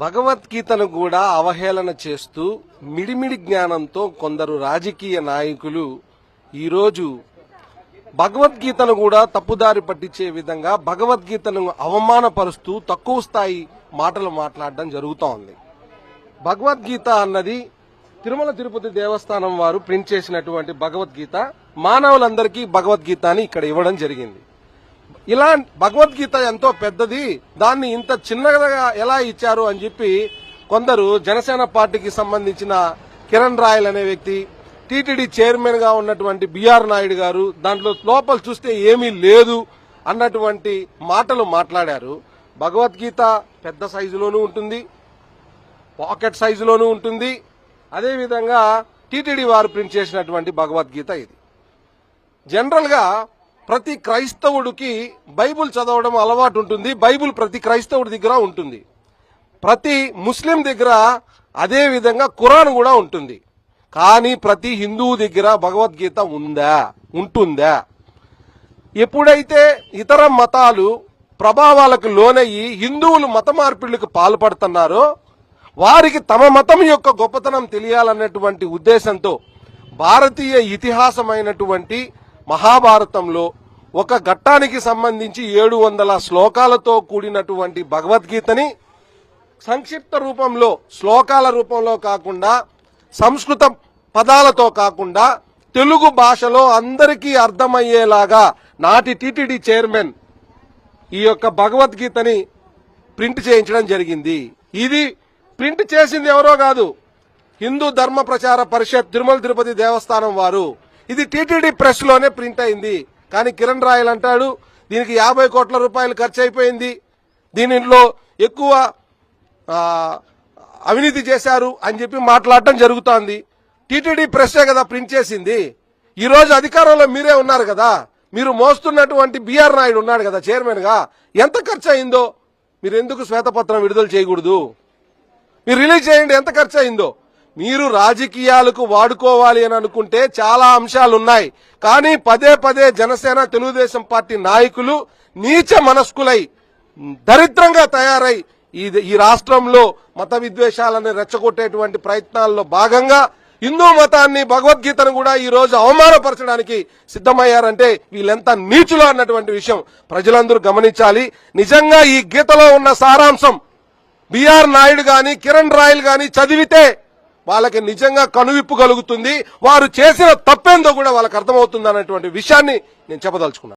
భగవద్గీతను కూడా అవహేళన చేస్తూ మిడిమిడి జ్ఞానంతో కొందరు రాజకీయ నాయకులు ఈరోజు భగవద్గీతను కూడా తప్పుదారి పట్టించే విధంగా భగవద్గీతను అవమానపరుస్తూ తక్కువ స్థాయి మాటలు మాట్లాడడం జరుగుతోంది. భగవద్గీత అన్నది తిరుమల తిరుపతి దేవస్థానం వారు ప్రింట్ చేసినటువంటి భగవద్గీత. మానవులందరికీ భగవద్గీత అని ఇక్కడ ఇవ్వడం జరిగింది. ఇలా భగవద్గీత ఎంతో పెద్దది, దాన్ని ఇంత చిన్నగా ఎలా ఇచ్చారు అని చెప్పి కొందరు జనసేన పార్టీకి సంబంధించిన కిరణ్ రాయల్ అనే వ్యక్తి, టీటీడీ చైర్మన్ గా ఉన్నటువంటి బిఆర్ నాయుడు గారు దాంట్లో లోపల చూస్తే ఏమీ లేదు అన్నటువంటి మాటలు మాట్లాడారు. భగవద్గీత పెద్ద సైజులోనూ ఉంటుంది, పాకెట్ సైజులోనూ ఉంటుంది. అదేవిధంగా టీటీడీ వారు ప్రింట్ చేసినటువంటి భగవద్గీత ఇది. జనరల్ గా ప్రతి క్రైస్తవుడికి బైబుల్ చదవడం అలవాటు ఉంటుంది. బైబుల్ ప్రతి క్రైస్తవుడి దగ్గర ఉంటుంది. ప్రతి ముస్లిం దగ్గర అదే విధంగా ఖురాన్ కూడా ఉంటుంది. కానీ ప్రతి హిందువు దగ్గర భగవద్గీత ఉంటుందా? ఎప్పుడైతే ఇతర మతాలు ప్రభావాలకు లోనయ్యి హిందువులు మత మార్పిడులకు పాల్పడుతున్నారో వారికి తమ మతం యొక్క గొప్పతనం తెలియాలన్నటువంటి ఉద్దేశంతో భారతీయ ఇతిహాసమైనటువంటి మహాభారతంలో ఒక ఘట్టానికి సంబంధించి 700 శ్లోకాలతో కూడినటువంటి భగవద్గీతని సంక్షిప్త రూపంలో, శ్లోకాల రూపంలో కాకుండా, సంస్కృత పదాలతో కాకుండా తెలుగు భాషలో అందరికీ అర్థమయ్యేలాగా నాటి టీటీడీ చైర్మన్ ఈ యొక్క భగవద్గీతని ప్రింట్ చేయించడం జరిగింది. ఇది ప్రింట్ చేసింది ఎవరో కాదు, హిందూ ధర్మ ప్రచార పరిషత్ తిరుమల తిరుపతి దేవస్థానం వారు. ఇది టీటీడీ ప్రెస్ లోనే ప్రింట్ అయింది. కానీ కిరణ్ రాయల్ అంటాడు దీనికి 50 కోట్ల రూపాయలు ఖర్చు అయిపోయింది, దీనిలో ఎక్కువ అవినీతి చేశారు అని చెప్పి మాట్లాడటం జరుగుతోంది. టీటీడీ ప్రెస్సే కదా ప్రింట్ చేసింది. ఈ రోజు అధికారంలో మీరే ఉన్నారు కదా, మీరు మోస్తున్నటువంటి బిఆర్ నాయుడు ఉన్నాడు కదా చైర్మన్ గా, ఎంత ఖర్చు అయిందో మీరు ఎందుకు శ్వేతపత్రం విడుదల చేయకూడదు? మీరు రిలీజ్ చేయండి ఎంత ఖర్చు అయిందో. మీరు రాజకీయాలకు వాడుకోవాలి అని అనుకుంటే చాలా అంశాలున్నాయి. కానీ పదే పదే జనసేన తెలుగుదేశం పార్టీ నాయకులు నీచ మనస్కులై దరిద్రంగా తయారై ఈ రాష్ట్రంలో మత విద్వేషాలను రెచ్చగొట్టేటువంటి ప్రయత్నాల్లో భాగంగా హిందూ మతాన్ని, భగవద్గీతను కూడా ఈ రోజు అవమానపరచడానికి సిద్ధమయ్యారంటే వీళ్ళెంత నీచులు అన్నటువంటి విషయం ప్రజలందరూ గమనించాలి. నిజంగా ఈ గీతలో ఉన్న సారాంశం బిఆర్ నాయుడు గాని కిరణ్ రాయల్ గాని చదివితే వాళ్ళకి నిజంగా కనువిప్పు కలుగుతుంది. వారు చేసిన తప్పేందో కూడా వాళ్ళకి అర్థమవుతుంది అన్నటువంటి విషయాన్ని నేను చెప్పదలుచుకున్నాను.